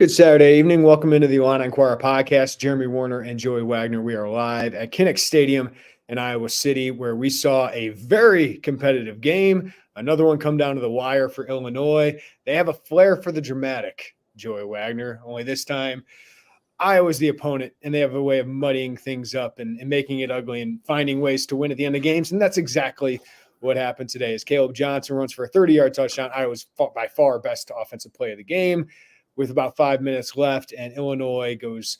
Good Saturday evening. Welcome into the Illini Inquirer podcast. Jeremy Werner and Joey Wagner. We are live at Kinnick Stadium in Iowa City, where we saw a very competitive game. Another one come down to the wire for Illinois. They have a flair for the dramatic, Joey Wagner. Only this time, Iowa's the opponent, and they have a way of muddying things up and making it ugly and finding ways to win at the end of games. And that's exactly what happened today. As Caleb Johnson runs for a 30-yard touchdown, Iowa's by far best offensive play of the game, with about 5 minutes left, and Illinois goes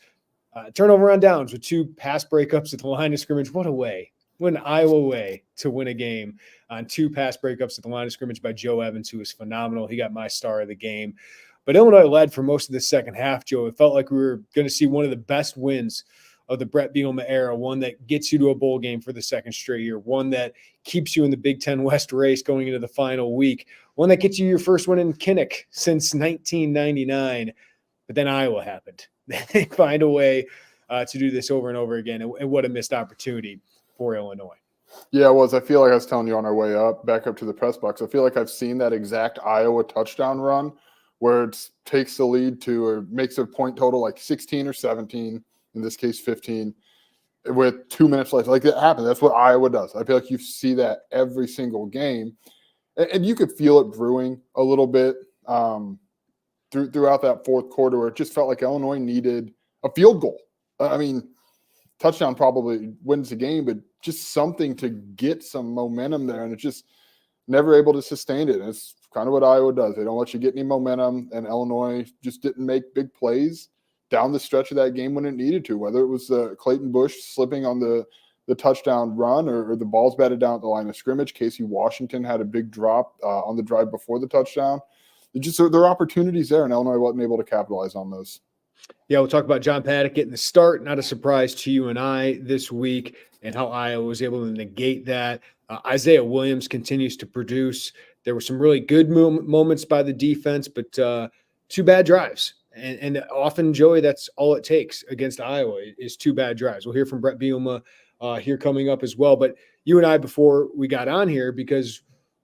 turnover on downs with two pass breakups at the line of scrimmage. What a way. What an Iowa way to win a game on two pass breakups at the line of scrimmage by Joe Evans, who was phenomenal. He got my star of the game. But Illinois led for most of the second half, Joe. It felt like we were going to see one of the best wins of the Brett Bielema era, one that gets you to a bowl game for the second straight year, one that keeps you in the Big Ten West race going into the final week, one that gets you your first win in Kinnick since 1999. But then Iowa happened. They find a way to do this over and over again, and what a missed opportunity for Illinois. Yeah, it was. I feel like I was telling you on our way back up to the press box, I feel like I've seen that exact Iowa touchdown run where it takes the lead to or makes a point total like 16 or 17, in this case 15, with 2 minutes left. Like, that happens. That's what Iowa does. I feel like you see that every single game. And you could feel it brewing a little bit throughout that fourth quarter, where it just felt like Illinois needed a field goal. I mean, touchdown probably wins the game, but just something to get some momentum there. And it's just never able to sustain it. And it's kind of what Iowa does. They don't let you get any momentum, and Illinois just didn't make big plays down the stretch of that game when it needed to, whether it was Clayton Bush slipping on the touchdown run or the ball's batted down at the line of scrimmage. Casey Washington had a big drop on the drive before the touchdown. There are opportunities there, and Illinois wasn't able to capitalize on those. Yeah, we'll talk about John Paddock getting the start. Not a surprise to you and I this week, and how Iowa was able to negate that. Isaiah Williams continues to produce. There were some really good moments by the defense, but two bad drives. And often, Joey, that's all it takes against Iowa is two bad drives. We'll hear from Brett Bielema here coming up as well. But you and I, before we got on here, because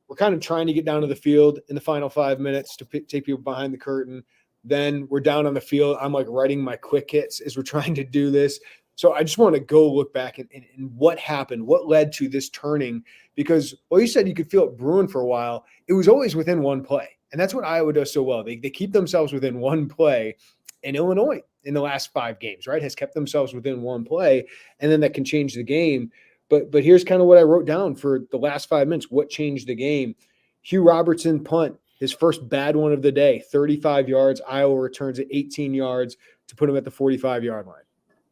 we're kind of trying to get down to the field in the final 5 minutes to take people behind the curtain. Then we're down on the field. I'm like writing my quick hits as we're trying to do this. So I just want to go look back and what happened, what led to this turning, because, well, you said you could feel it brewing for a while. It was always within one play. And that's what Iowa does so well. They keep themselves within one play. And Illinois in the last 5 games, right, has kept themselves within one play. And then that can change the game. But here's kind of what I wrote down for the last 5 minutes. What changed the game? Hugh Robertson punt, his first bad one of the day, 35 yards. Iowa returns at 18 yards to put him at the 45-yard line.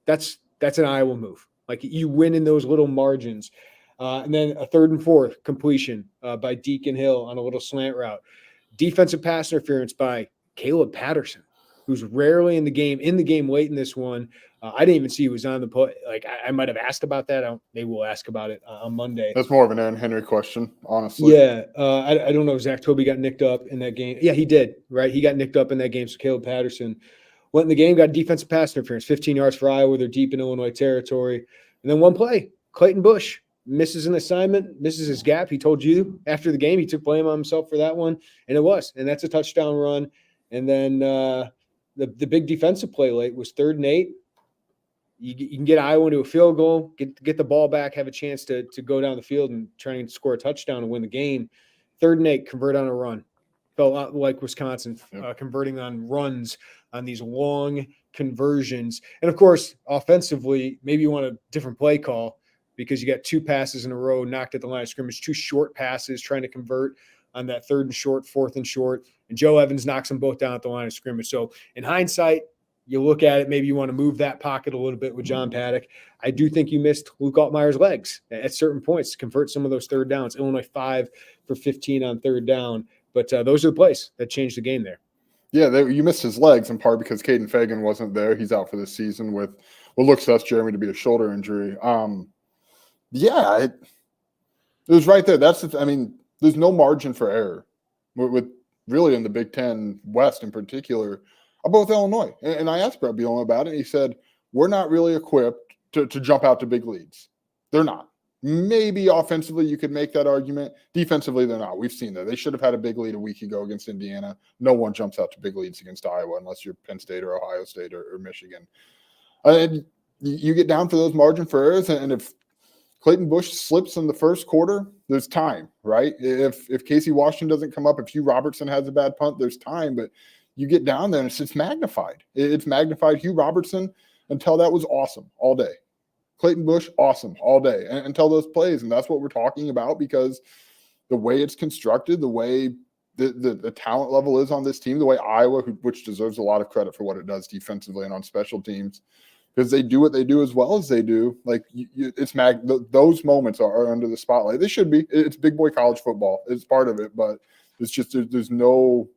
That's an Iowa move. Like, you win in those little margins. And then a 3rd and 4 completion by Deacon Hill on a little slant route. Defensive pass interference by Caleb Patterson, who's rarely in the game late in this one. I didn't even see he was on the play. Like, I might have asked about that. Maybe we'll ask about it on Monday. That's more of an Aaron Henry question, honestly. Yeah. I don't know if Zach Toby got nicked up in that game. Yeah, he did, right? He got nicked up in that game. So Caleb Patterson went in the game, got defensive pass interference, 15 yards for Iowa. They're deep in Illinois territory. And then one play, Clayton Bush misses an assignment, misses his gap. He told you after the game he took blame on himself for that one, and it was. And that's a touchdown run. And then the big defensive play late was 3rd and 8. You can get Iowa into a field goal, get the ball back, have a chance to go down the field and try and score a touchdown and win the game. 3rd and 8, convert on a run. Felt a lot like Wisconsin, converting on runs on these long conversions. And, of course, offensively, maybe you want a different play call because you got 2 passes in a row knocked at the line of scrimmage, 2 short passes trying to convert on that 3rd and short, 4th and short. And Joe Evans knocks them both down at the line of scrimmage. So, in hindsight, you look at it, maybe you want to move that pocket a little bit with John Paddock. I do think you missed Luke Altmaier's legs at certain points to convert some of those 3rd downs. Illinois 5 for 15 on 3rd down. But those are the plays that changed the game there. Yeah, you missed his legs in part because Caden Fagan wasn't there. He's out for the season with what looks to us, Jeremy, to be a shoulder injury. It was right there. There's no margin for error with really in the Big Ten West in particular about Illinois. And I asked Brett Bielema about it. And he said, we're not really equipped to jump out to big leads. They're not. Maybe offensively you could make that argument. Defensively, they're not. We've seen that. They should have had a big lead a week ago against Indiana. No one jumps out to big leads against Iowa unless you're Penn State or Ohio State or Michigan. And you get down for those margin for errors, and if Clayton Bush slips in the first quarter, there's time, right? If Casey Washington doesn't come up, if Hugh Robertson has a bad punt, there's time. But you get down there and it's magnified. It's magnified. Hugh Robertson, until that was awesome all day. Clayton Bush, awesome all day until those plays. And that's what we're talking about, because the way it's constructed, the way the talent level is on this team, the way Iowa, which deserves a lot of credit for what it does defensively and on special teams, because they do what they do as well as they do. Like those moments are under the spotlight. They should be. It's big boy college football. It's part of it, but it's just there's no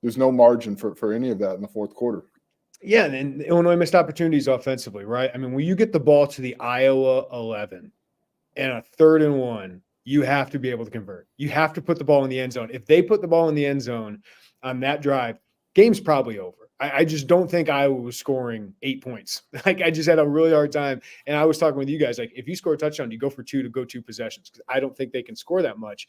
margin for any of that in the fourth quarter. Yeah, and Illinois missed opportunities offensively, right? I mean, when you get the ball to the Iowa 11 and a 3rd and 1, you have to be able to convert. You have to put the ball in the end zone. If they put the ball in the end zone on that drive, game's probably over. I just don't think Iowa was scoring 8 points. Like, I just had a really hard time. And I was talking with you guys, like, if you score a touchdown, you go for 2 to go 2 possessions, because I don't think they can score that much.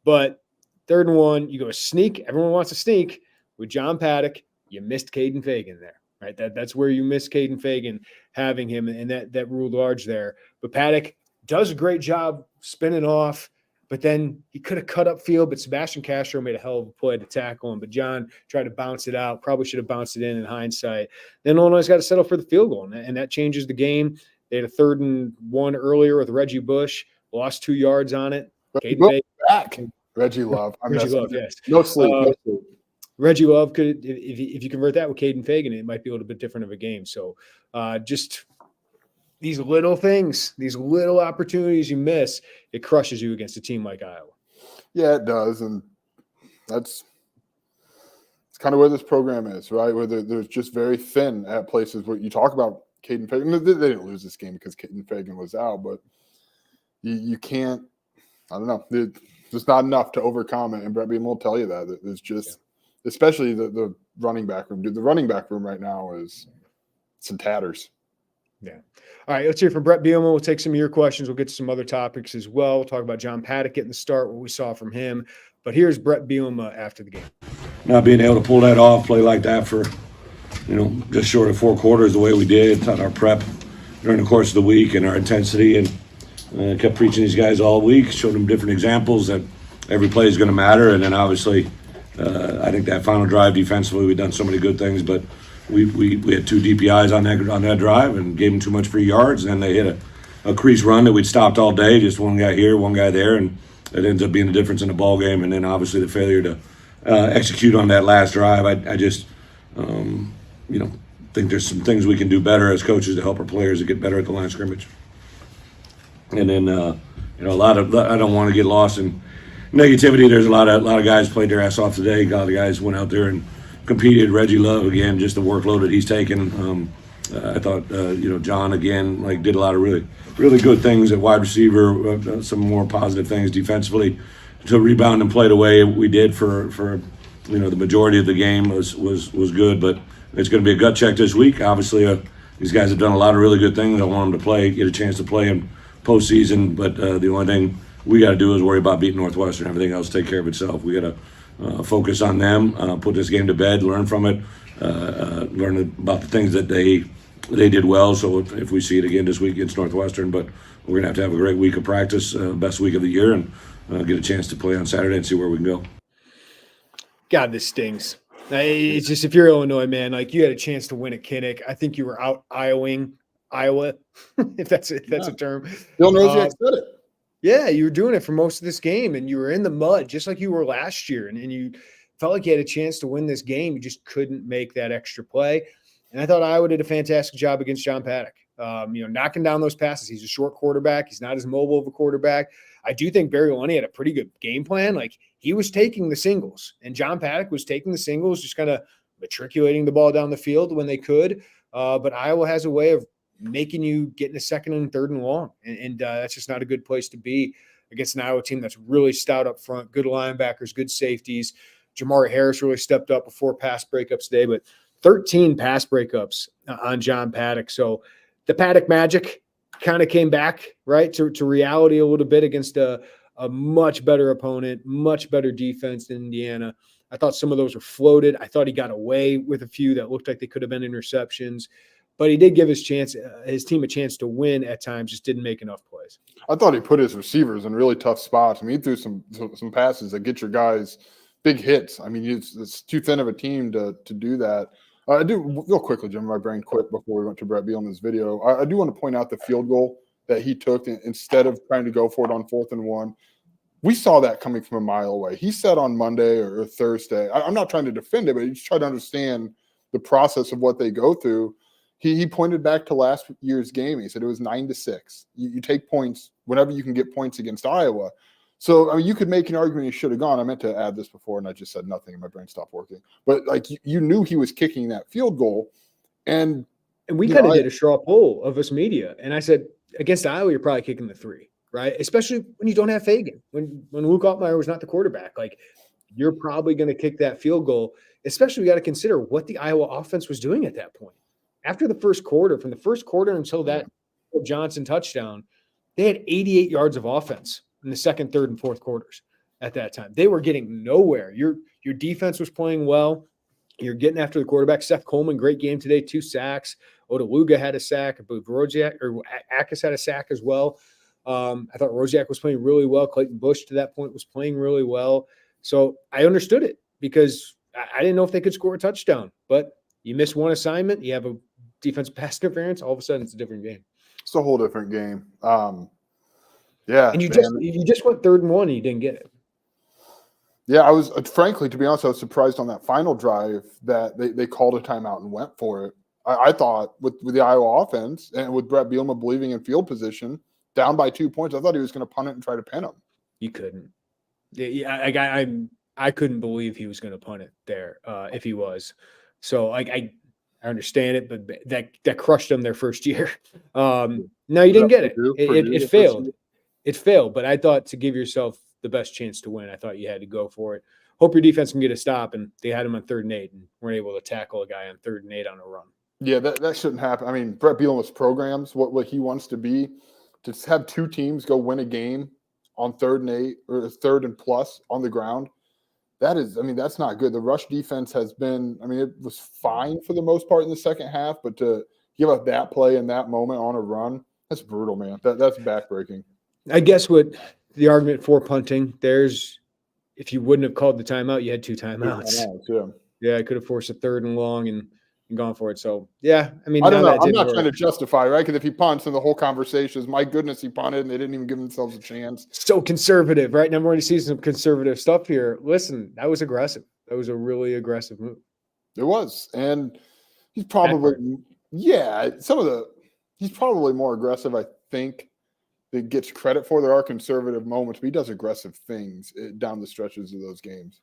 But 3rd and 1, you go sneak. Everyone wants to sneak. With John Paddock, you missed Caden Fagan there. Right, that's where you miss Caden Fagan, having him, and that ruled large there. But Paddock does a great job spinning off, but then he could have cut upfield, but Sebastian Castro made a hell of a play to tackle him. But John tried to bounce it out, probably should have bounced it in hindsight. Then Illinois got to settle for the field goal, and that changes the game. They had a 3rd and 1 earlier with Reggie Bush, lost 2 yards on it. Caden Fagan back. Reggie Love. Reggie Love, yes. No sleep. No sleep. Reggie Love could, if you convert that with Caden Fagan, it might be a little bit different of a game. So just these little things, these little opportunities you miss, it crushes you against a team like Iowa. Yeah, it does. And it's kind of where this program is, right? Where they're just very thin at places where you talk about Caden Fagan. They didn't lose this game because Caden Fagan was out, but you can't, I don't know. There's not enough to overcome it. And Brett Bielema will tell you that. There's just – especially the running back room. The running back room right now is some tatters. Yeah. All right, let's hear from Brett Bielema. We'll take some of your questions. We'll get to some other topics as well. We'll talk about John Paddock getting the start, what we saw from him. But here's Brett Bielema after the game. Not being able to pull that off, play like that for, just short of 4 quarters the way we did, on our prep during the course of the week and our intensity, and kept preaching these guys all week, showed them different examples that every play is going to matter. And then obviously – I think that final drive defensively, we've done so many good things, but we had 2 DPIs on that drive and gave them too much free yards. And then they hit a crease run that we'd stopped all day, just one guy here, one guy there, and it ends up being the difference in the ball game. And then obviously the failure to execute on that last drive. I just think there's some things we can do better as coaches to help our players to get better at the line of scrimmage. And then a lot of, I don't want to get lost in negativity. There's a lot of guys played their ass off today. A lot of guys went out there and competed. Reggie Love, again, just the workload that he's taken. I thought John, again, did a lot of really, really good things at wide receiver, some more positive things defensively to rebound and play the way we did for the majority of the game was good. But it's going to be a gut check this week. Obviously, these guys have done a lot of really good things. I want them to get a chance to play in postseason, but the only thing we got to do is worry about beating Northwestern. Everything else take care of itself. We got to focus on them, put this game to bed, learn from it, learn about the things that they did well. So if we see it again this week against Northwestern, but we're going to have a great week of practice, best week of the year, and get a chance to play on Saturday and see where we can go. God, this stings. It's just, if you're Illinois, man, you had a chance to win at Kinnick. I think you were out Iowa, if that's a term. Bill Noziak said it. Yeah, you were doing it for most of this game, and you were in the mud just like you were last year, and you felt like you had a chance to win this game. You just couldn't make that extra play. And I thought Iowa did a fantastic job against John Paddock, knocking down those passes. He's a short quarterback. He's not as mobile of a quarterback. I do think Barry Illini had a pretty good game plan. He was taking the singles, and John Paddock was taking the singles, just kind of matriculating the ball down the field when they could. But Iowa has a way of making you get in a 2nd and 3rd and long. And that's just not a good place to be against an Iowa team that's really stout up front, good linebackers, good safeties. Jamari Harris really stepped up before pass breakups today, but 13 pass breakups on John Paddock. So the Paddock magic kind of came back, right, to reality a little bit against a much better opponent, much better defense than Indiana. I thought some of those were floated. I thought he got away with a few that looked like they could have been interceptions. But he did give his team a chance to win at times, just didn't make enough plays. I thought he put his receivers in really tough spots. I mean, he threw some passes that get your guys big hits. I mean, it's too thin of a team to do that. I do, real quickly, Jim, my brain quit before we went to Brett Bielema's video. I do want to point out the field goal that he took instead of trying to go for it on 4th and 1. We saw that coming from a mile away. He said on Monday or Thursday, I'm not trying to defend it, but he's trying to understand the process of what they go through. He pointed back to last year's game. He said it was 9-6. You take points whenever you can get points against Iowa. So, I mean, you could make an argument he should have gone. I meant to add this before, and I just said nothing, and my brain stopped working. But, like, you knew he was kicking that field goal. And we kind of did a straw poll of us media. And I said, against Iowa, you're probably kicking the 3, right? Especially when you don't have Fagan. When Luke Altmaier was not the quarterback. Like, you're probably going to kick that field goal. Especially, we got to consider what the Iowa offense was doing at that point. After the first quarter, from the first quarter until that Johnson touchdown, they had 88 yards of offense in the second, third, and fourth quarters at that time. They were getting nowhere. Your defense was playing well. You're getting after the quarterback. Seth Coleman, great game today, 2 sacks. Odaluga had a sack. I believe Akis had a sack as well. I thought Rosiak was playing really well. Clayton Bush, to that point, was playing really well. So I understood it because I didn't know if they could score a touchdown. But you miss one assignment, you have a defensive pass interference, all of a sudden it's a different game. It's a whole different game. Yeah. And you just went 3rd and 1 and you didn't get it. Yeah, I was, frankly, to be honest, I was surprised on that final drive that they called a timeout and went for it. I thought with the Iowa offense and with Brett Bielema believing in field position, down by 2 points, I thought he was going to punt it and try to pin him. You couldn't. Yeah, I couldn't believe he was going to punt it there if he was. So I understand it, but that crushed them their first year. No, you didn't get it. It failed. It failed, but I thought to give yourself the best chance to win, I thought you had to go for it. Hope your defense can get a stop, and they had him on 3rd and 8 and weren't able to tackle a guy on 3rd and 8 on a run. Yeah, that shouldn't happen. I mean, Brett Bielema's programs, what he wants to be, to have 2 teams go win a game on 3rd and 8 or 3rd and plus on the ground. That's not good. The rush defense has been, it was fine for the most part in the second half, but to give up that play in that moment on a run, that's brutal, man. That's backbreaking. I guess what the argument for punting, if you wouldn't have called the timeout, you had 2 timeouts. Yeah, I could have forced a 3rd and long and gone for it. So, yeah, I don't know. I'm not trying to justify, right? Because if he punts, then the whole conversation is, my goodness, he punted, and they didn't even give themselves a chance. So conservative, right? Now we're going to see some conservative stuff here. Listen, that was aggressive. That was a really aggressive move. It was. And he's probably, he's probably more aggressive, I think, that gets credit for. There are conservative moments, but he does aggressive things down the stretches of those games.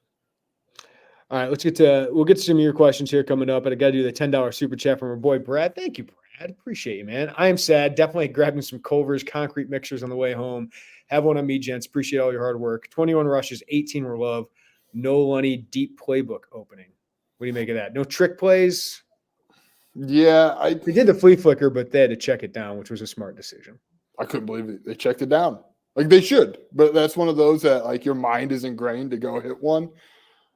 All right, we'll get to some of your questions here coming up, but I got to do the $10 super chat from our boy Brad. Thank you, Brad. Appreciate you, man. I am sad. Definitely grabbing some Culver's concrete mixers on the way home. Have one on me, gents. Appreciate all your hard work. 21 rushes, 18 were love. No Lunny deep playbook opening. What do you make of that? No trick plays? Yeah. They did the flea flicker, but they had to check it down, which was a smart decision. I couldn't believe it. They checked it down. Like, they should. But that's one of those that, like, your mind is ingrained to go hit one.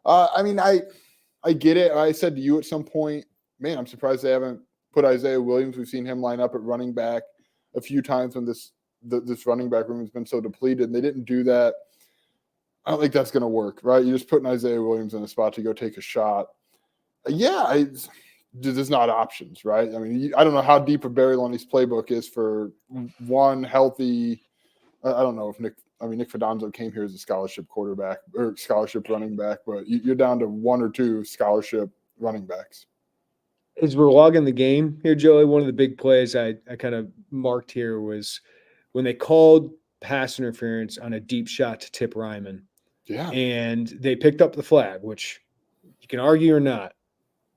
I get it. I said to you at some point, man, I'm surprised they haven't put Isaiah Williams. We've seen him line up at running back a few times when this running back room has been so depleted, and they didn't do that. I don't think that's going to work, right? You're just putting Isaiah Williams in a spot to go take a shot. There's not options, right? I don't know how deep a Barry Lundy's playbook is for one healthy. I don't know if Nick Fidanzo came here as a scholarship quarterback or scholarship running back, but you're down to 1 or 2 scholarship running backs. As we're logging the game here, Joey, one of the big plays I kind of marked here was when they called pass interference on a deep shot to Tip Ryman. Yeah. And they picked up the flag, which you can argue or not.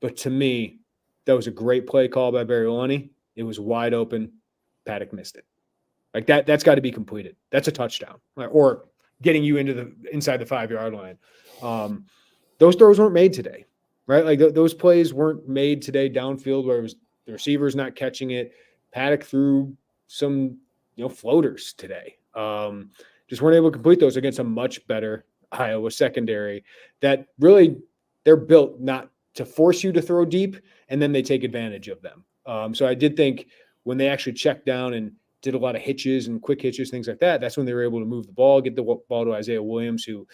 But to me, that was a great play call by Barry Lundy. It was wide open. Paddock missed it. Like that's got to be completed. That's a touchdown, or getting you inside the 5-yard line. Those throws weren't made today, right? Like those plays weren't made today downfield where it was the receiver's not catching it. Paddock threw some, floaters today. Just weren't able to complete those against a much better Iowa secondary that really they're built not to force you to throw deep, and then they take advantage of them. So I did think when they actually checked down and did a lot of hitches and quick hitches, things like that, that's when they were able to move the ball, get the ball to Isaiah Williams, who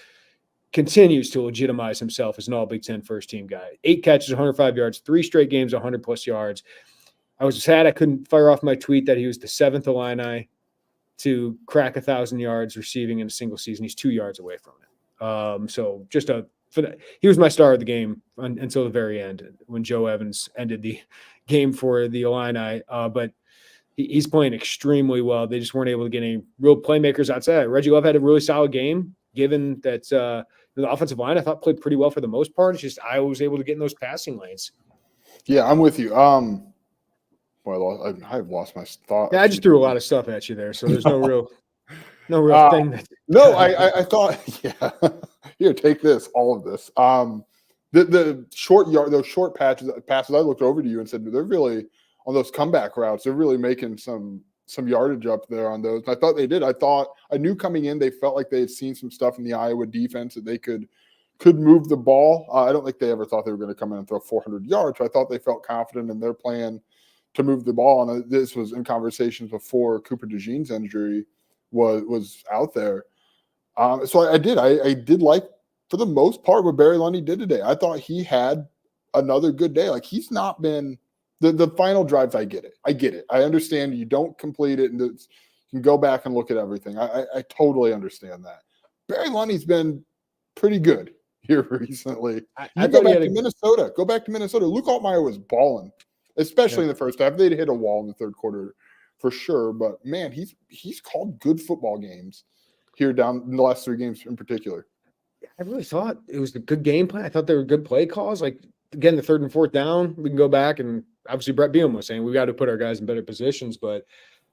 continues to legitimize himself as an all Big Ten first team guy. 8 catches, 105 yards, 3 straight games, 100 plus yards. I was sad I couldn't fire off my tweet that he was the 7th Illini to crack 1,000 yards receiving in a single season. He's 2 yards away from it. So just he was my star of the game until the very end when Joe Evans ended the game for the Illini. But he's playing extremely well. They just weren't able to get any real playmakers outside. Reggie Love had a really solid game, given that the offensive line I thought played pretty well for the most part. It's just I was able to get in those passing lanes. Yeah, I'm with you. Well, I've lost my thought. Yeah, I just threw a lot of stuff at you there, so there's no real thing. I thought, yeah. Here, take this, all of this. The those short passes. I looked over to you and said they're really on those comeback routes. They're really making some yardage up there on those. And I thought they did. I knew coming in they felt like they had seen some stuff in the Iowa defense that they could move the ball. I don't think they ever thought they were going to come in and throw 400 yards. I thought they felt confident in their plan to move the ball. And this was in conversations before Cooper DeJean's injury was out there. So I did like, for the most part, what Barry Lundy did today. I thought he had another good day. Like, he's not been the final drives. I get it. I understand you don't complete it and you can go back and look at everything. I totally understand that. Barry Lundy's been pretty good here recently. Go back to Minnesota. Luke Altmaier was balling, especially in the first half. They'd hit a wall in the third quarter for sure. But man, he's called good football games here down in the last 3 games in particular. I really thought it was a good game plan. I thought they were good play calls. Like, again, the 3rd and 4th down, we can go back and obviously Brett Bielema was saying we got to put our guys in better positions. But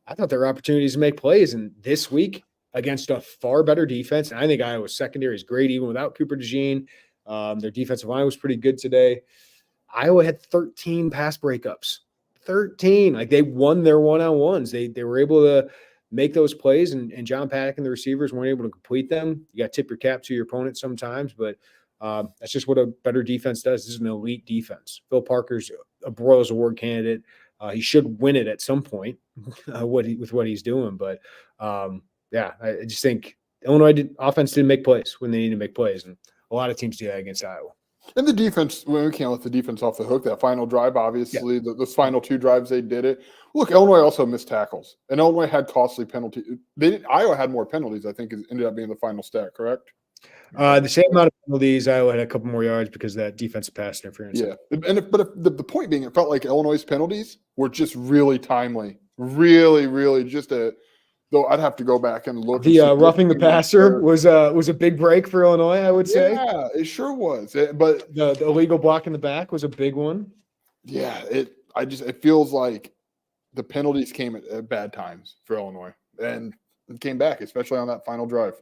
I thought there were opportunities to make plays. And this week against a far better defense, and I think Iowa's secondary is great even without Cooper DeJean. Their defensive line was pretty good today. Iowa had 13 pass breakups. 13. Like, they won their one-on-ones. They were able to make those plays, and John Paddock and the receivers weren't able to complete them. You got to tip your cap to your opponent sometimes, but that's just what a better defense does. This is an elite defense. Phil Parker's a Broyles Award candidate. He should win it at some point with what he's doing. But, I just think Illinois offense didn't make plays when they needed to make plays, and a lot of teams do that against Iowa. And the defense, we can't let the defense off the hook. That final drive, obviously, those final 2 drives they did it. Look, Illinois also missed tackles, and Illinois had costly penalties. Iowa had more penalties, I think, ended up being the final stat, correct? The same amount of penalties. Iowa had a couple more yards because of that defensive pass interference. Yeah, but the point being, it felt like Illinois' penalties were just really timely, really just though I'd have to go back and look. The roughing the passer was a big break for Illinois, I would say. Yeah, it sure was. But the illegal block in the back was a big one. Yeah, it feels like the penalties came at bad times for Illinois, and it came back, especially on that final drive.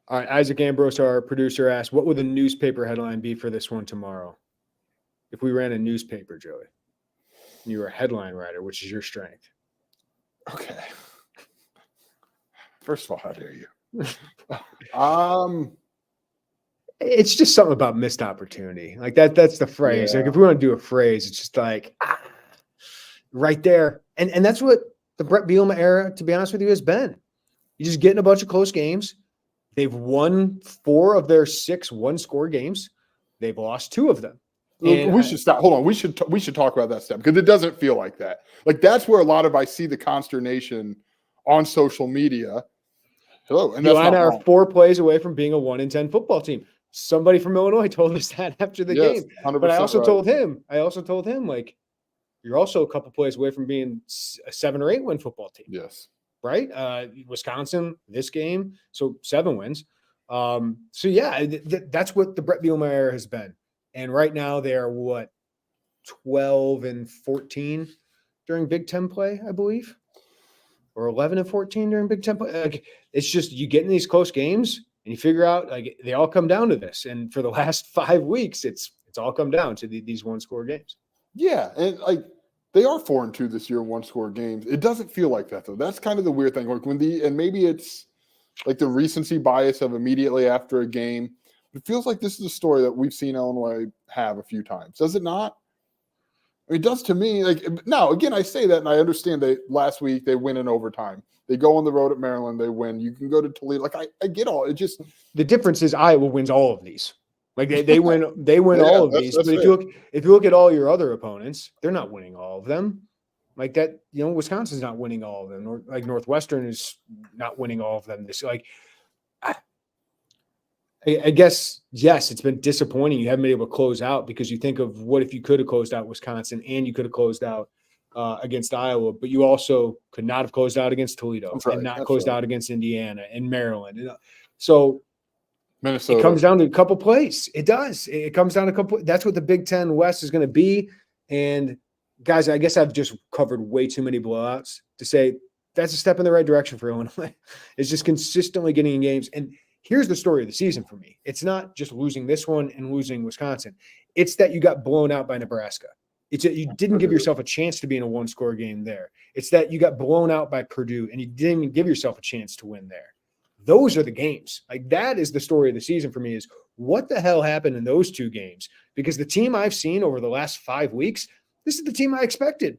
All right, Isaac Ambrose, our producer, asked, what would the newspaper headline be for this one tomorrow? If we ran a newspaper, Joey, and you were a headline writer, which is your strength. Okay. First of all, how dare you? It's just something about missed opportunity. Like that's the phrase. Yeah. Like, if we want to do a phrase, it's just like right there. And that's what the Brett Bielema era, to be honest with you, has been. You just get in a bunch of close games. They've won 4 of their 6 one-score games. They've lost 2 of them. We should stop. Hold on. We should talk about that step, because it doesn't feel like that. Like, that's where I see the consternation on social media. Hello. And the Illini are 4 plays away from being a 1-10 football team. Somebody from Illinois told us that after the game. 100% But I also right. told him, like, you're also a couple plays away from being a 7 or 8 win football team. Yes. Right? Wisconsin, this game, so 7 wins. That's what the Brett Bielema era has been. And right now they are 12-14 during Big Ten play, I believe, or 11-14 during Big Ten play. Like, it's just, you get in these close games and you figure out, like, they all come down to this. And for the last 5 weeks, it's all come down to these 1-score games. Yeah, and like, they are 4-2 this year in one-score games. It doesn't feel like that, though. That's kind of the weird thing. Like and maybe it's like the recency bias of immediately after a game. It feels like this is a story that we've seen Illinois have a few times. Does it not? I mean, it does to me. Like now, again, I say that, and I understand that last week they win in overtime. They go on the road at Maryland, they win. You can go to Toledo. Like I get all it. Just the difference is Iowa wins all of these. Like they win all of these. But if you look at all your other opponents, they're not winning all of them. Like that, Wisconsin's not winning all of them. Like Northwestern is not winning all of them. I guess, yes, it's been disappointing. You haven't been able to close out because you think of what if you could have closed out Wisconsin and you could have closed out against Iowa, but you also could not have closed out against Toledo and not closed out against Indiana and Maryland. So Minnesota. It comes down to a couple plays. It does. It comes down to a couple. That's what the Big Ten West is going to be. And guys, I guess I've just covered way too many blowouts to say that's a step in the right direction for Illinois. It's just consistently getting in games. And here's the story of the season for me. It's not just losing this one and losing Wisconsin. It's that you got blown out by Nebraska. It's that you didn't give yourself a chance to be in a one-score game there. It's that you got blown out by Purdue and you didn't even give yourself a chance to win there. Those are the games. Like that is the story of the season for me is what the hell happened in those two games? Because the team I've seen over the last 5 weeks, this is the team I expected.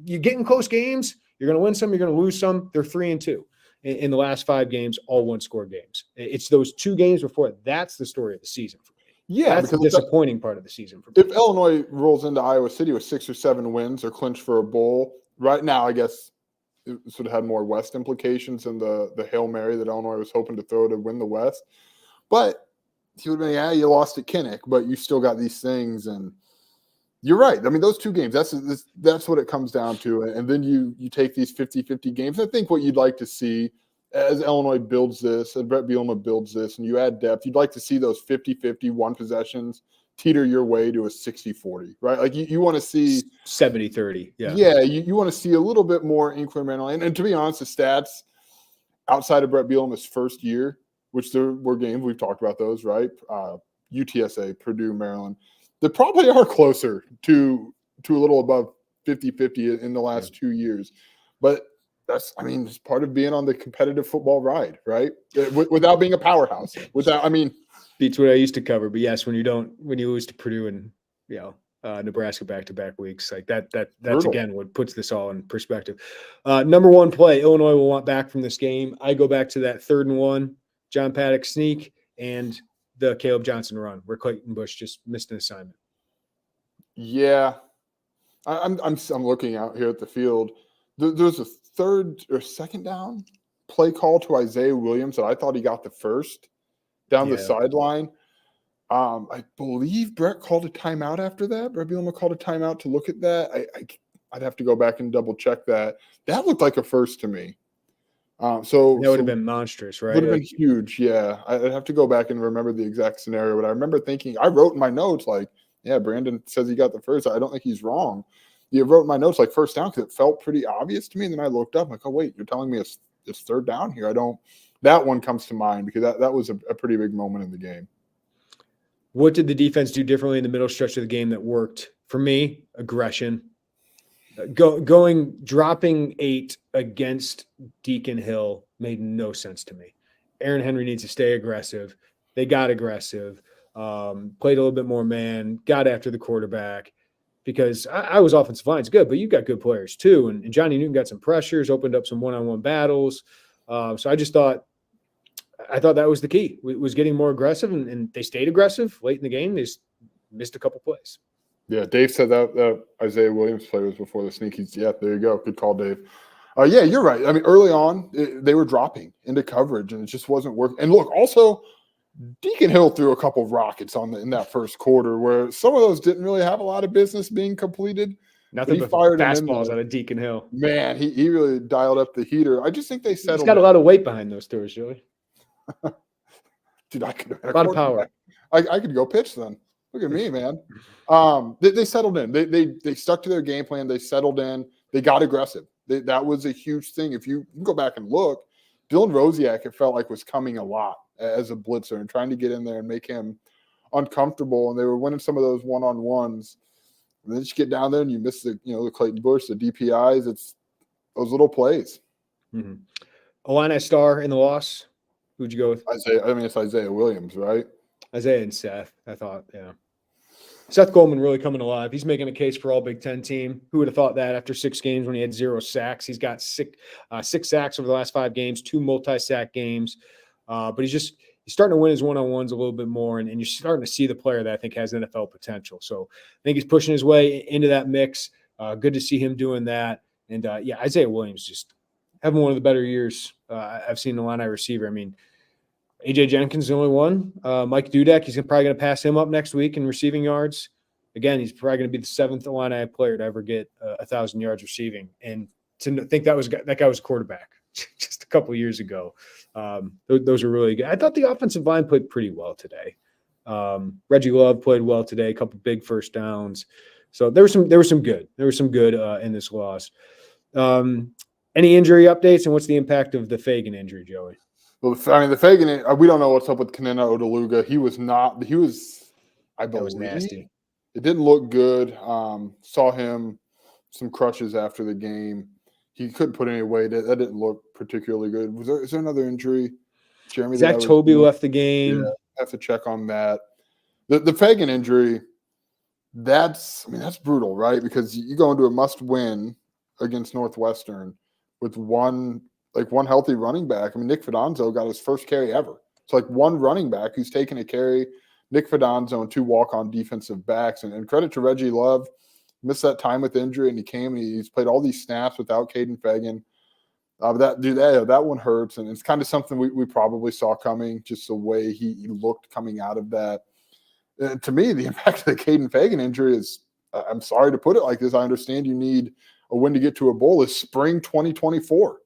You get in close games, you're going to win some, you're going to lose some. They're 3-2 in the last 5 games, all one-score games. It's those 2 games before. That's the story of the season for me. Yeah, that's the disappointing part of the season for me. If Illinois rolls into Iowa City with 6 or 7 wins or clinch for a bowl, right now, I guess it sort of had more West implications than the Hail Mary that Illinois was hoping to throw to win the West. But he would have been, you lost at Kinnick, but you still got these things. And you're right. I mean, those 2 games, that's what it comes down to. And then you take these 50-50 games. I think what you'd like to see as Illinois builds this, and Brett Bielema builds this, and you add depth, you'd like to see those 50-50 one possessions teeter your way to a 60-40, right? Like you want to see 70-30. Yeah. Yeah. You want to see a little bit more incremental. And to be honest, the stats outside of Brett Bielema's first year, which there were games, we've talked about those, right? UTSA, Purdue, Maryland. They probably are closer to a little above 50-50 in the last 2 years. But it's part of being on the competitive football ride, right? Without being a powerhouse. Beats what I used to cover. But yes, when you lose to Purdue and Nebraska back-to-back weeks, like that's brutal. Again what puts this all in perspective. Number 1 play, Illinois will want back from this game. I go back to that 3rd and 1, John Paddock sneak, and the Caleb Johnson run where Clayton Bush just missed an assignment. Yeah, I'm looking out here at the field. There's a 3rd or 2nd down play call to Isaiah Williams that I thought he got the first down the sideline. I believe Brett called a timeout after that. Brett Bielema called a timeout to look at that. I'd have to go back and double check that. That looked like a first to me. So that would have been monstrous, right? Would have been huge. Yeah, I'd have to go back and remember the exact scenario. But I remember thinking, I wrote in my notes Brandon says he got the first. I don't think he's wrong. You wrote in my notes first down because it felt pretty obvious to me. And then I looked up, oh wait, you're telling me it's 3rd down here. That one comes to mind because that was a pretty big moment in the game. What did the defense do differently in the middle stretch of the game that worked? For me, aggression. Dropping 8 against Deacon Hill made no sense to me. Aaron Henry needs to stay aggressive. They got aggressive, played a little bit more man, got after the quarterback because I was offensive line's good, but you've got good players too. And Johnny Newton got some pressures, opened up some one-on-one battles. So I thought that was the key. It was getting more aggressive, and they stayed aggressive late in the game. They just missed a couple plays. Yeah, Dave said that Isaiah Williams play was before the sneakies. Yeah, there you go. Good call, Dave. Yeah, you're right. I mean, early on, they were dropping into coverage, and it just wasn't working. And look, also, Deacon Hill threw a couple of rockets in that first quarter where some of those didn't really have a lot of business being completed. Nothing but fastballs out of Deacon Hill. Man, he really dialed up the heater. I just think they settled. He's got a lot of weight behind those throws, Joey. Dude, I could a lot of power. I could go pitch then. Look at me, man. They settled in. They stuck to their game plan. They settled in. They got aggressive. That was a huge thing. If you can go back and look, Dylan Rosiak, it felt like was coming a lot as a blitzer and trying to get in there and make him uncomfortable. And they were winning some of those one-on-ones. And then you get down there and you miss the Clayton Bush, the DPIs. It's those little plays. Mm-hmm. Illini star in the loss. Who'd you go with? It's Isaiah Williams, right? Isaiah and Seth, I thought, yeah. Seth Goldman really coming alive. He's making a case for all Big Ten team. Who would have thought that after 6 games when he had 0 sacks? He's got six sacks over the last 5 games, 2 multi-sack games. But he's starting to win his one-on-ones a little bit more, and you're starting to see the player that I think has NFL potential. So I think he's pushing his way into that mix. Good to see him doing that. And, Isaiah Williams just having one of the better years I've seen in the Illini receiver. I mean, A.J. Jenkins is the only one. Mike Dudek, he's probably going to pass him up next week in receiving yards. Again, he's probably going to be the 7th Illini player to ever get 1,000 yards receiving. And to think that guy was a quarterback just a couple of years ago. Those are really good. I thought the offensive line played pretty well today. Reggie Love played well today, a couple of big first downs. So there was some good in this loss. Any injury updates, and what's the impact of the Fagan injury, Joey? Well, the Fagan, we don't know what's up with Kanena Odeluga. I believe, that was nasty. It didn't look good. Saw him some crutches after the game. He couldn't put any weight. That didn't look particularly good. Is there another injury, Jeremy? Zach Toby left the game. Yeah, have to check on that. The Fagan injury, that's brutal, right? Because you go into a must-win against Northwestern with one healthy running back. I mean, Nick Fidanzo got his first carry ever. It's like one running back who's taken a carry, Nick Fidanzo, and 2 walk-on defensive backs. And credit to Reggie Love, missed that time with injury, and he came and he's played all these snaps without Caden Fagan. That one hurts, and it's kind of something we probably saw coming, just the way he looked coming out of that. And to me, the impact of the Caden Fagan injury is, I'm sorry to put it like this, I understand you need a win to get to a bowl, is spring 2024.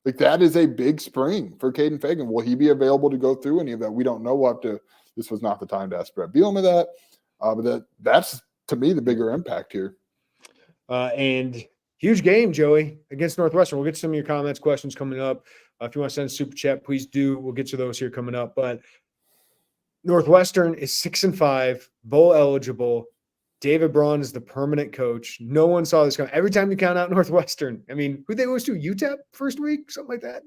Like, that is a big spring for Caden Fagan. Will he be available to go through any of that? We don't know. This was not the time to ask Brett Bielema that. But that's, to me, the bigger impact here. And huge game, Joey, against Northwestern. We'll get to some of your comments, questions coming up. If you want to send a super chat, please do. We'll get to those here coming up. But Northwestern is 6-5, bowl eligible. David Braun is the permanent coach. No one saw this coming. Every time you count out Northwestern, I mean, who'd they lose to? UTEP first week? Something like that?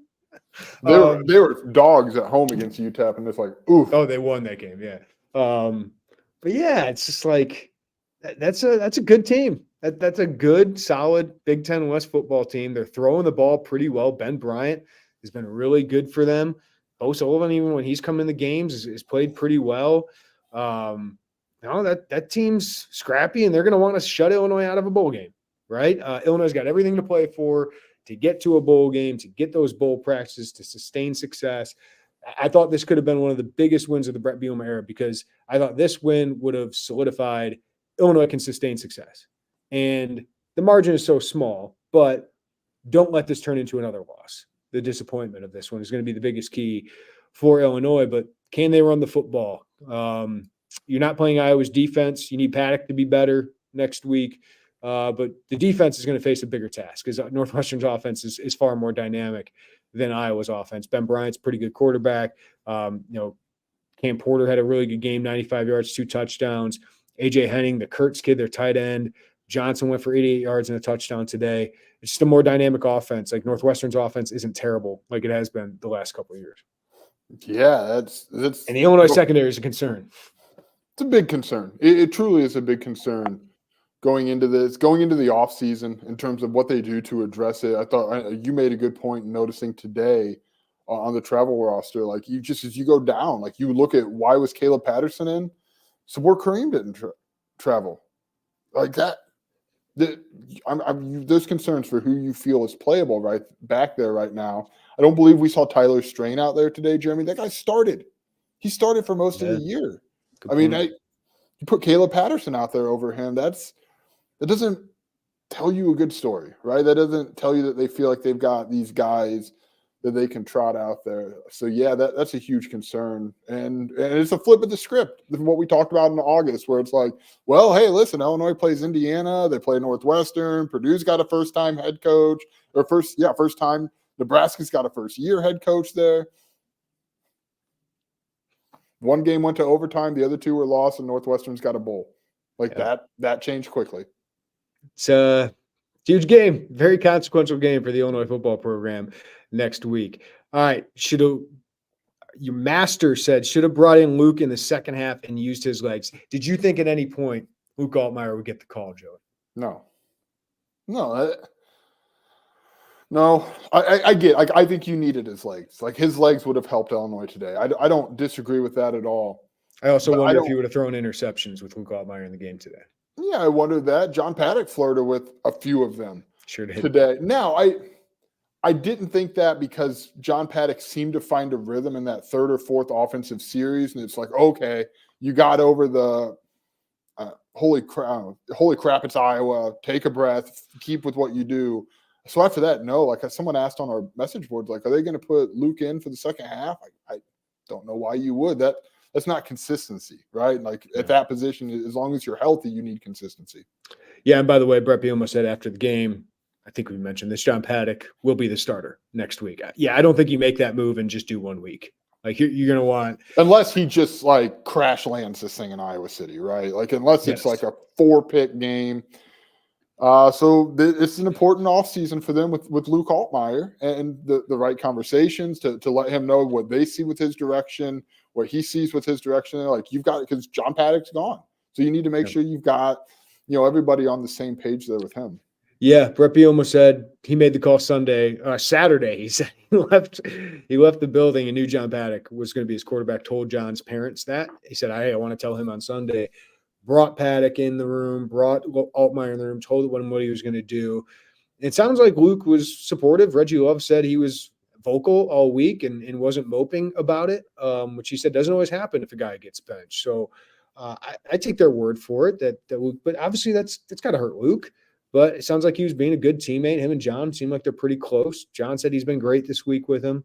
They were dogs at home against UTEP, and it's like, oof. Oh, they won that game, yeah. But, yeah, it's just like that's a good team. That's a good, solid Big Ten West football team. They're throwing the ball pretty well. Ben Bryant has been really good for them. Bo Sullivan, even when he's come in the games, has played pretty well. That team's scrappy, and they're going to want to shut Illinois out of a bowl game, right? Illinois got everything to play for, to get to a bowl game, to get those bowl practices, to sustain success. I thought this could have been one of the biggest wins of the Brett Bielema era, because I thought this win would have solidified Illinois can sustain success. And the margin is so small, but don't let this turn into another loss. The disappointment of this one is going to be the biggest key for Illinois, but can they run the football? You're not playing Iowa's defense. You need Paddock to be better next week. But the defense is going to face a bigger task, because Northwestern's offense is far more dynamic than Iowa's offense. Ben Bryant's a pretty good quarterback. Cam Porter had a really good game, 95 yards, 2 touchdowns. A.J. Henning, the Kurtz kid, their tight end. Johnson went for 88 yards and a touchdown today. It's just a more dynamic offense. Like, Northwestern's offense isn't terrible like it has been the last couple of years. Yeah, that's and the Illinois secondary is a concern. It's a big concern. It truly is a big concern going into the offseason in terms of what they do to address it. I thought you made a good point noticing today on the travel roster. Like, as you go down, like, you look at why was Caleb Patterson in? Sabor Kareem didn't travel. Like that. There's concerns for who you feel is playable right back there right now. I don't believe we saw Tyler Strain out there today, Jeremy. That guy started. He started for most of the year. Good point. You put Caleb Patterson out there over him. That doesn't tell you a good story, right? That doesn't tell you that they feel like they've got these guys that they can trot out there. So, yeah, that's a huge concern. And it's a flip of the script from what we talked about in August, where it's like, well, hey, listen, Illinois plays Indiana. They play Northwestern. Purdue's got a first-time head coach. First time. Nebraska's got a first-year head coach there. One game went to overtime. The other 2 were lost, and Northwestern's got a bowl. Like that changed quickly. It's a huge game, very consequential game for the Illinois football program next week. All right, your master said should have brought in Luke in the second half and used his legs. Did you think at any point Luke Altmaier would get the call, Joey? No. I get. Like, I think you needed his legs. Like, his legs would have helped Illinois today. I don't disagree with that at all. I also wonder if he would have thrown interceptions with Luke Altmaier in the game today. Yeah, I wondered that. John Paddock flirted with a few of them Sure did. today. Now, I didn't think that because John Paddock seemed to find a rhythm in that third or fourth offensive series, and it's like, okay, you got over the holy crap, it's Iowa. Take a breath, keep with what you do. So after that, no. Like, someone asked on our message boards, like, are they going to put Luke in for the second half? I don't know why you would. That's not consistency, right? Like, at that position, as long as you're healthy, you need consistency. Yeah, and by the way, Brett Bielema said after the game, I think we mentioned this, John Paddock will be the starter next week. Yeah, I don't think you make that move and just do 1 week. Like, you're going to want – unless he just, like, crash lands this thing in Iowa City, right? Like, unless it's like a 4-pick game. So it's an important offseason for them with Luke Altmaier and the right conversations to let him know what they see with his direction, what he sees with his direction. Like, you've got – because John Paddock's gone. So you need to make sure you've got, everybody on the same page there with him. Yeah, Brett Bielema said he made the call Saturday. He said he left the building and knew John Paddock was going to be his quarterback, told John's parents that. He said, hey, I want to tell him on Sunday. Brought Paddock in the room, brought Altmaier in the room, told him what he was going to do. It sounds like Luke was supportive. Reggie Love said he was vocal all week and wasn't moping about it, which he said doesn't always happen if a guy gets benched. So I take their word for it that Luke, but obviously that's got to hurt Luke. But it sounds like he was being a good teammate. Him and John seem like they're pretty close. John said he's been great this week with him.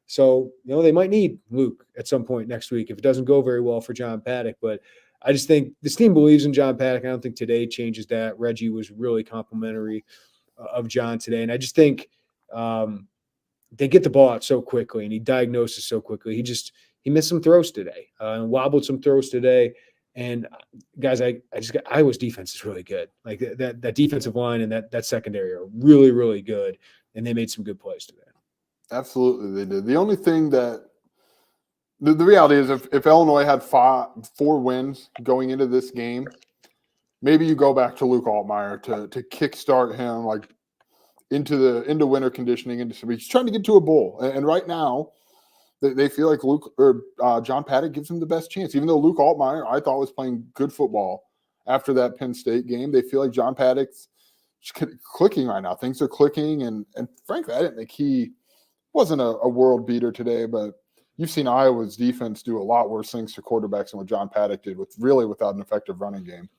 So, they might need Luke at some point next week if it doesn't go very well for John Paddock. But I just think this team believes in John Paddock. I don't think today changes that. Reggie was really complimentary of John today. And I just think they get the ball out so quickly and he diagnoses so quickly. He missed some throws today and wobbled some throws today. And guys, Iowa's defense is really good. Like that defensive line and that secondary are really, really good. And they made some good plays today. Absolutely, they did. The only thing that the reality is if Illinois had 4 wins going into this game, maybe you go back to Luke Altmaier to kickstart him like into winter conditioning. He's trying to get to a bowl. And right now, they feel like John Paddock gives him the best chance. Even though Luke Altmaier, I thought, was playing good football after that Penn State game, they feel like John Paddock's clicking right now. Things are clicking, and frankly, I didn't think he wasn't a world beater today, but you've seen Iowa's defense do a lot worse things to quarterbacks than what John Paddock did without an effective running game.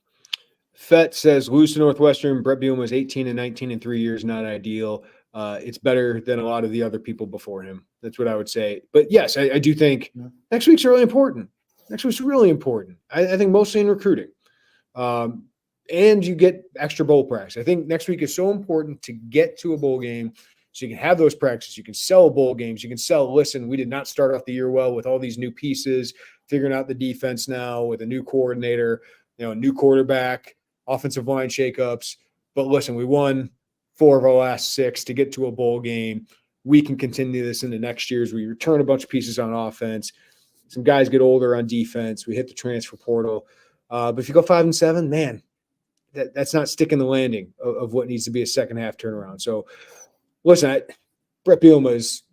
Fett says, lose to Northwestern. Brett Bielema was 18-19 in 3 years, not ideal. It's better than a lot of the other people before him. That's what I would say. But yes, I do think next week's really important. Next week's really important. I think mostly in recruiting. And you get extra bowl practice. I think next week is so important to get to a bowl game so you can have those practices. You can sell bowl games. You can sell, listen, we did not start off the year well with all these new pieces, figuring out the defense now with a new coordinator, a new quarterback, offensive line shakeups. But listen, we won 4 of our last 6 to get to a bowl game. We can continue this into next year's. We return a bunch of pieces on offense. Some guys get older on defense. We hit the transfer portal. But if you go 5-7, man, that's not sticking the landing of what needs to be a second half turnaround. So, listen, Brett Bielema has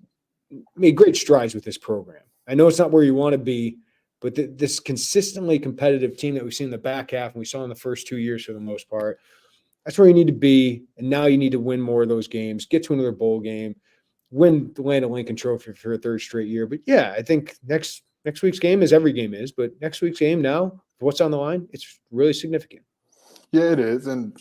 made great strides with this program. I know it's not where you want to be, but this consistently competitive team that we've seen in the back half and we saw in the first 2 years for the most part, that's where you need to be. And now you need to win more of those games, get to another bowl game, win the Land of Lincoln Trophy for a 3rd straight year. But yeah, I think next week's game, as every game is, but next week's game now, what's on the line, it's really significant. Yeah, it is. And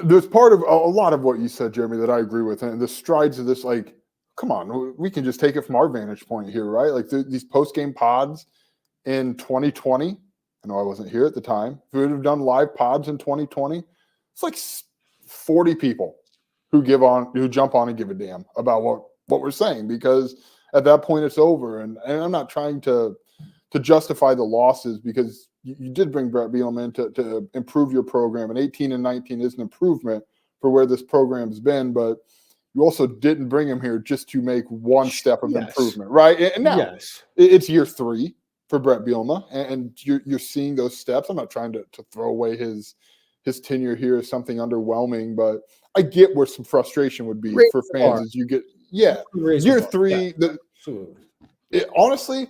there's part of a lot of what you said, Jeremy, that I agree with. And the strides of this, like, come on, we can just take it from our vantage point here, right? Like these post-game pods in 2020, I know I wasn't here at the time. If we would have done live pods in 2020, it's like 40 people who jump on and give a damn about what we're saying, because at that point it's over. And I'm not trying to justify the losses, because you did bring Brett Bielema in to improve your program, and 18 and 19 is an improvement for where this program's been, but you also didn't bring him here just to make one step of improvement, right? And now it's year 3 for Brett Bielema, and you're seeing those steps. I'm not trying to throw away his tenure here as something underwhelming, but I get where some frustration would be for fans as you get year 3. Honestly,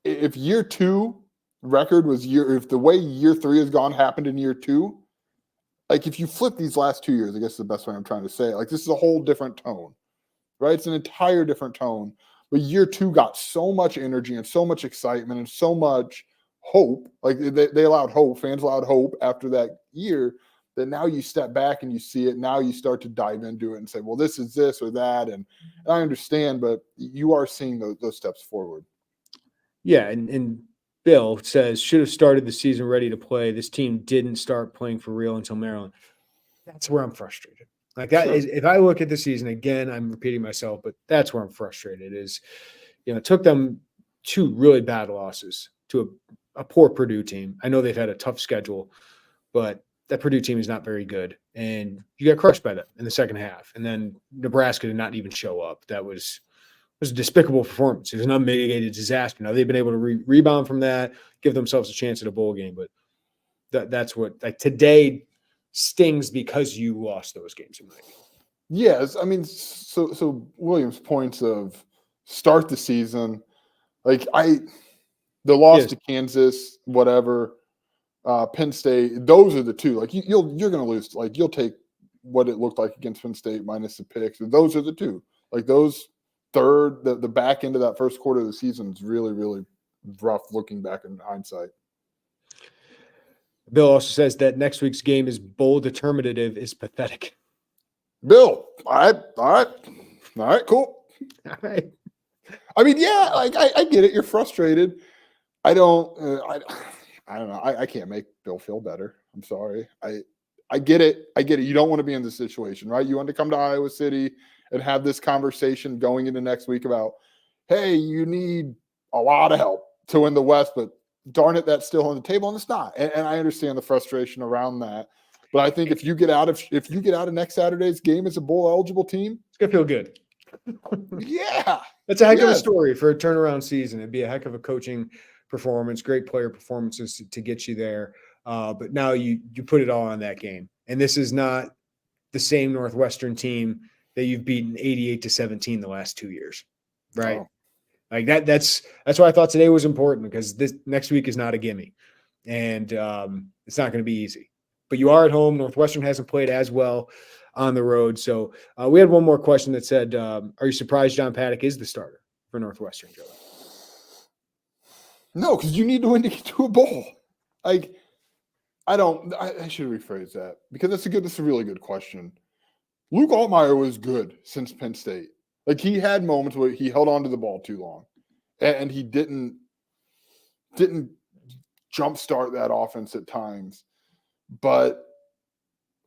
if year 2 record was if the way year 3 has gone happened in year 2, like if you flip these last 2 years, I guess is the best way I'm trying to say it. Like this is a whole different tone, right? It's an entire different tone. But year 2 got so much energy and so much excitement and so much hope. Like they allowed hope, fans allowed hope after that year, that now you step back and you see it. Now you start to dive into it and say, well, this is this or that. And I understand, but you are seeing those steps forward. Yeah, and Bill says, should have started the season ready to play. This team didn't start playing for real until Maryland. That's where I'm frustrated. Like that is, if I look at the season again, I'm repeating myself, but that's where I'm frustrated is, it took them 2 really bad losses to a poor Purdue team. I know they've had a tough schedule, but that Purdue team is not very good. And you got crushed by them in the second half. And then Nebraska did not even show up. That was a despicable performance. It was an unmitigated disaster. Now they've been able to rebound from that, give themselves a chance at a bowl game. But that's what, like, today stings because you lost those games. In my opinion. Yes, I mean, so Williams' points of start the season, like the loss to Kansas, whatever, Penn State, those are the 2. Like you're going to lose. Like you'll take what it looked like against Penn State minus the picks. Those are the 2. Like those the back end of that first quarter of the season is really, really rough looking back in hindsight. Bill also says that next week's game is bowl determinative is pathetic. Bill, all right, cool. All right. I mean, yeah, like I get it. You're frustrated. I don't know. I can't make Bill feel better. I'm sorry. I get it. You don't want to be in this situation, right? You want to come to Iowa City and have this conversation going into next week about, hey, you need a lot of help to win the West, but darn it, that's still on the table, and it's not. And I understand the frustration around that. But I think if you get out of next Saturday's game as a bowl eligible team, it's gonna feel good. Yeah. That's a heck of a story for a turnaround season. It'd be a heck of a coaching performance, great player performances to get you there. But now you put it all on that game. And this is not the same Northwestern team that you've beaten 88-17 the last 2 years. Right. Oh. Like that's why I thought today was important, because this next week is not a gimme. And it's not going to be easy. But you are at home. Northwestern hasn't played as well on the road. So we had one more question that said, are you surprised John Paddock is the starter for Northwestern, Joe? No, because you need to win to get to a bowl. Like, I should rephrase that, because that's a really good question. Luke Altmaier was good since Penn State. Like, he had moments where he held on to the ball too long, and he didn't jumpstart that offense at times. But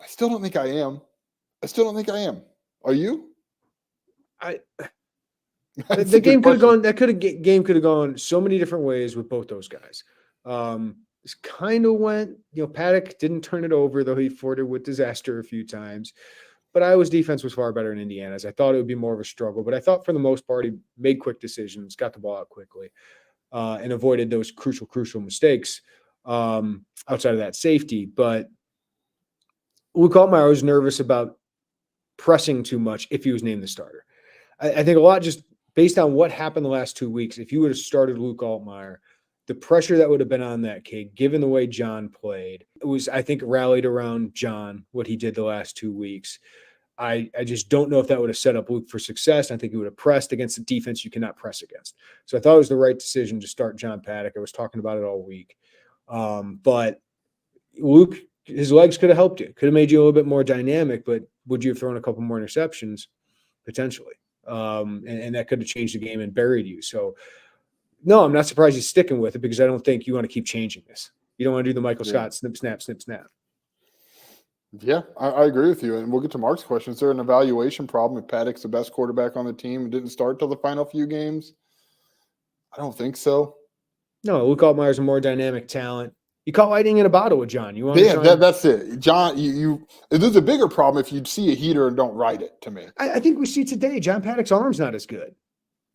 I still don't think I am. Are you? The game could have gone. Game could have gone so many different ways with both those guys. This kind of went. Paddock didn't turn it over, though he flirted with disaster a few times. But Iowa's defense was far better in Indiana's. I thought it would be more of a struggle, but I thought for the most part he made quick decisions, got the ball out quickly, and avoided those crucial mistakes outside of that safety. But Luke Altmaier was nervous about pressing too much if he was named the starter. I think a lot just based on what happened the last 2 weeks, if you would have started Luke Altmaier, the pressure that would have been on that kid, given the way John played, it was, I think, rallied around John, what he did the last 2 weeks. I just don't know if that would have set up Luke for success. I think he would have pressed against the defense you cannot press against. So I thought it was the right decision to start John Paddock. I was talking about it all week. But Luke, his legs could have helped you, could have made you a little bit more dynamic, but would you have thrown a couple more interceptions? Potentially. And that could have changed the game and buried you. So, no, I'm not surprised he's sticking with it, because I don't think you want to keep changing this. You don't want to do the Michael Scott snip, snap, snip, snap. Yeah, I agree with you. And we'll get to Mark's question. Is there an evaluation problem if Paddock's the best quarterback on the team and didn't start till the final few games? I don't think so. No, Luke Altmaier's a more dynamic talent. You caught lightning in a bottle with John. You want Yeah, that's it. John, there's a bigger problem if you see a heater and don't ride it, to me. I think we see today John Paddock's arm's not as good.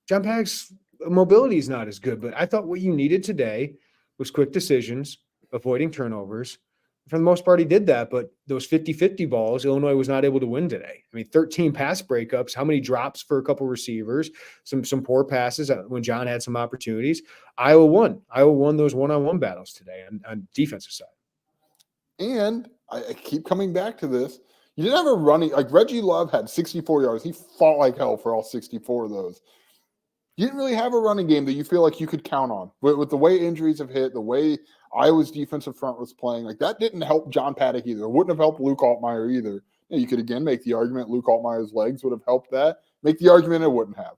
John Paddock's mobility is not as good, but I thought what you needed today was quick decisions, avoiding turnovers. For the most part, he did that, but those 50-50 balls, Illinois was not able to win today. I mean, 13 pass breakups, how many drops for a couple receivers, some poor passes when John had some opportunities. Iowa won. Iowa won those one-on-one battles today on defensive side. And I keep coming back to this. You didn't have a running – like Reggie Love had 64 yards. He fought like hell for all 64 of those. You didn't really have a running game that you feel like you could count on. With the way injuries have hit, the way Iowa's defensive front was playing, like that didn't help John Paddock either. It wouldn't have helped Luke Altmaier either. You could, again, make the argument Luke Altmaier's legs would have helped that. Make the argument it wouldn't have.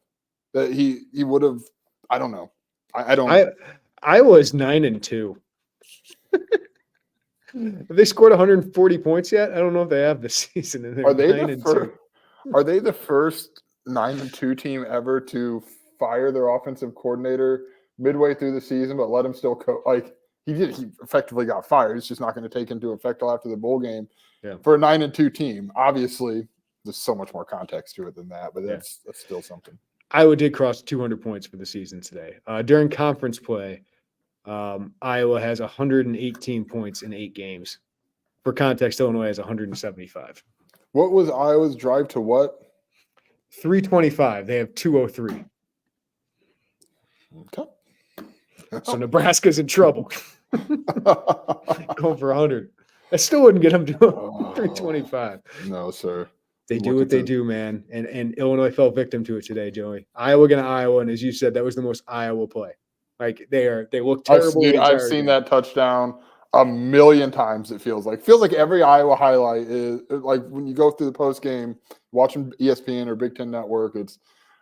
That he would have – I don't know. I don't – Iowa's 9-2. Have they scored 140 points yet? I don't know if they have this season. Are they the first 9-2 team ever to – fire their offensive coordinator midway through the season, but let him still coach? Like he effectively got fired. It's just not going to take into effect till after the bowl game. Yeah. For a 9-2 team, obviously there's so much more context to it than that, but that's still something. Iowa did cross 200 points for the season today. During conference play, Iowa has 118 points in 8 games. For context, Illinois has 175. What was Iowa's drive to what? 325. They have 203. Okay. So Nebraska's in trouble. Going for 100. That still wouldn't get them to 325. No, sir. They do what they do, man. And Illinois fell victim to it today, Joey. Iowa against Iowa, and as you said, that was the most Iowa play. Like they look terrible. I've seen that touchdown a million times. It feels like every Iowa highlight is like when you go through the post game, watching ESPN or Big Ten Network. It's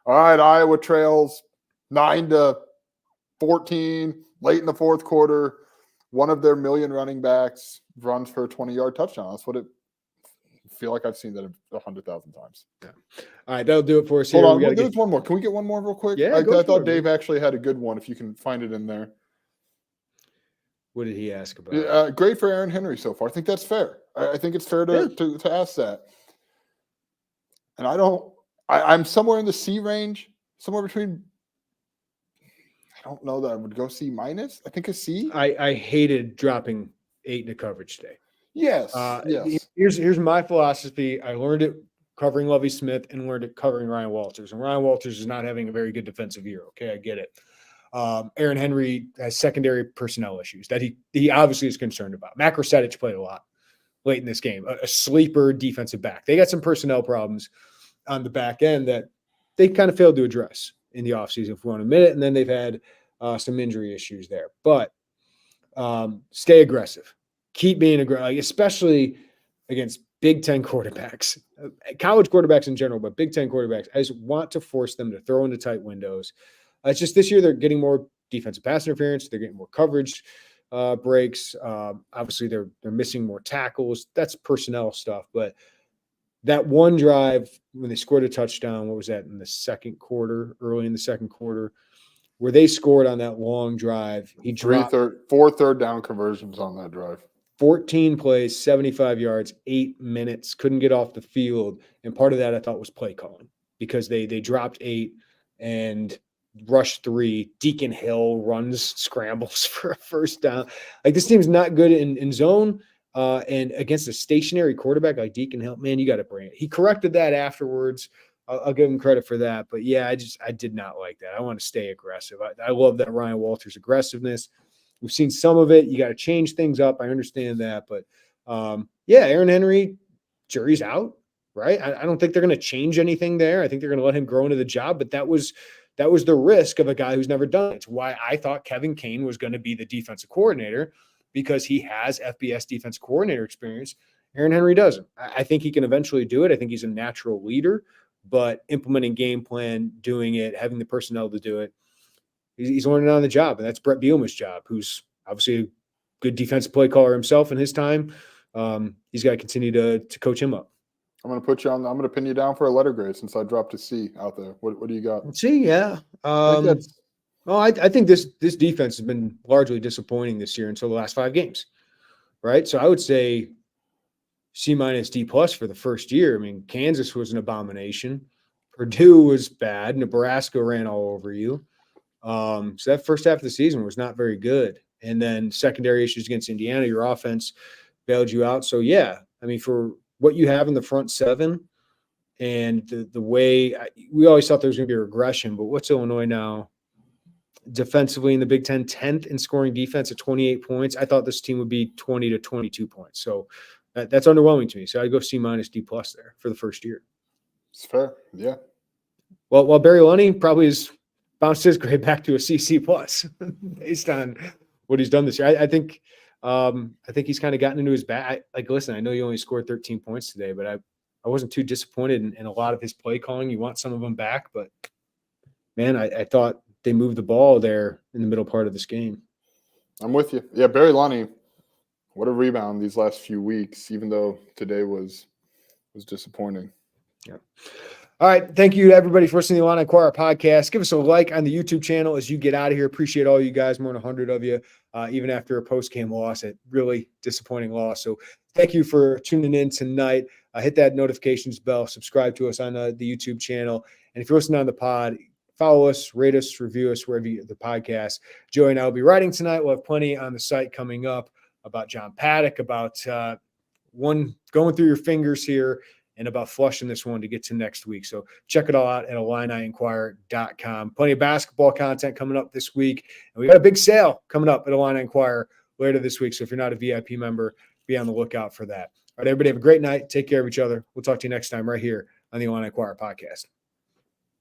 all right. Iowa trails 9-14 late in the fourth quarter. One of their million running backs runs for a 20-yard touchdown. That's what it feel like. I've seen that 100,000 times. Yeah. All right, that'll do it for us. Hold on, there's one more. Can we get one more real quick? Yeah, I thought Dave actually had a good one. If you can find it in there. What did he ask about? Great for Aaron Henry so far. I think that's fair. I think it's fair to ask that. And I'm somewhere in the C range, somewhere between. I don't know that I would go C minus. I think a C. I hated dropping 8 into coverage today. Yes. Yes. Here's my philosophy. I learned it covering Lovie Smith and learned it covering Ryan Walters. And Ryan Walters is not having a very good defensive year. Okay, I get it. Aaron Henry has secondary personnel issues that he obviously is concerned about. Mac Rossetich played a lot late in this game, a sleeper defensive back. They got some personnel problems on the back end that they kind of failed to address in the offseason, if we want to admit it. And then they've had some injury issues there. But stay aggressive. Keep being aggressive, especially against Big Ten quarterbacks, college quarterbacks in general, but Big Ten quarterbacks. I just want to force them to throw into tight windows. It's just this year they're getting more defensive pass interference. They're getting more coverage breaks. Obviously, they're missing more tackles. That's personnel stuff. But that one drive when they scored a touchdown, what was that in the second quarter, early in the second quarter, where they scored on that long drive? He dropped 4 third-down conversions on that drive. 14 plays, 75 yards, 8 minutes, couldn't get off the field. And part of that I thought was play calling because they dropped 8 and rushed 3. Deacon Hill runs scrambles for a first down. Like this team's not good in zone and against a stationary quarterback like Deacon Hill. Man, you got to bring it. He corrected that afterwards. I'll give him credit for that. But yeah, I did not like that. I want to stay aggressive. I love that Ryan Walters aggressiveness. We've seen some of it. You got to change things up. I understand that. But, Aaron Henry, jury's out, right? I don't think they're going to change anything there. I think they're going to let him grow into the job. But that was the risk of a guy who's never done it. It's why I thought Kevin Kane was going to be the defensive coordinator because he has FBS defensive coordinator experience. Aaron Henry doesn't. I think he can eventually do it. I think he's a natural leader. But implementing game plan, doing it, having the personnel to do it, he's learning on the job, and that's Brett Bielema's job, who's obviously a good defensive play caller himself in his time. He's got to continue to coach him up. I'm going to pin you down for a letter grade since I dropped a C out there. What do you got? C, yeah. I think Well, I think this defense has been largely disappointing this year until the last 5 games, right? So I would say C minus D plus for the first year. I mean, Kansas was an abomination. Purdue was bad. Nebraska ran all over you. So that first half of the season was not very good. And then secondary issues against Indiana, your offense bailed you out. So yeah, I mean, for what you have in the front seven and the way we always thought there was going to be a regression, but what's Illinois now? Defensively in the Big Ten, 10th in scoring defense at 28 points. I thought this team would be 20 to 22 points. So that's underwhelming to me. So I'd go C minus D plus there for the first year. It's fair. Yeah. Well, while Barry Lunny probably has bounced his grade back to a CC plus based on what he's done this year. I think he's kind of gotten into his bag. Like, listen, I know you only scored 13 points today, but I wasn't too disappointed in a lot of his play calling. You want some of them back, but man, I thought they moved the ball there in the middle part of this game. I'm with you. Yeah, Barry Lunny, what a rebound these last few weeks, even though today was disappointing. Yeah. All right. Thank you to everybody for listening to the Illini Inquirer podcast. Give us a like on the YouTube channel as you get out of here. Appreciate all you guys, more than 100 of you, even after a post-game loss, a really disappointing loss. So thank you for tuning in tonight. Hit that notifications bell, subscribe to us on the YouTube channel. And if you're listening on the pod, follow us, rate us, review us wherever you get the podcast. Joey and I will be writing tonight. We'll have plenty on the site coming up about John Paddock, about one going through your fingers here, and about flushing this one to get to next week. So check it all out at IlliniInquirer.com. Plenty of basketball content coming up this week. And we got a big sale coming up at Illini Inquirer later this week. So if you're not a VIP member, be on the lookout for that. All right, everybody have a great night. Take care of each other. We'll talk to you next time right here on the Illini Inquirer podcast.